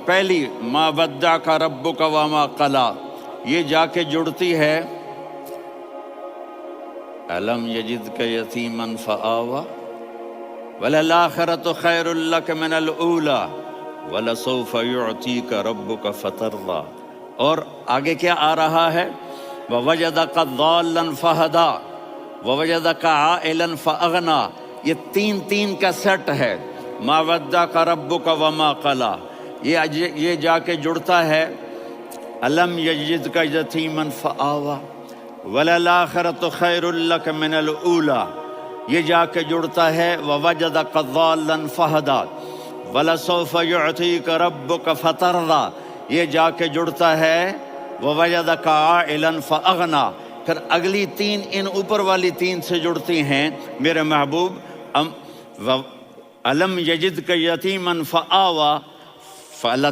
پہلی ما ودعک ربک وما قلی، یہ جا کے جڑتی ہے الم یجدک یتیما فآوی وللآخرۃ خیر لک من الاولی ولسوف یعطیک ربک فترضی۔ اور آگے کیا آ رہا ہے؟ ووجدک ضالا فہدی ووجدک عائلا فاغنی، یہ تین تین کا سیٹ ہے۔ ما ودعک ربک وما قلی، یہ جا کے جڑتا ہے الم یجدک یتیما فآوی وللآخرۃ خیر لک من الاولی، یہ جا کے جڑتا ہے ووجدک ضالا فہدی ولسوف یعطیک ربک فترضی، یہ جا کے جڑتا ہے ووجدک عائلا فاغنی۔ پھر اگلی تین ان اوپر والی تین سے جڑتی ہیں میرے محبوب، الم یجدک یتیما فآوی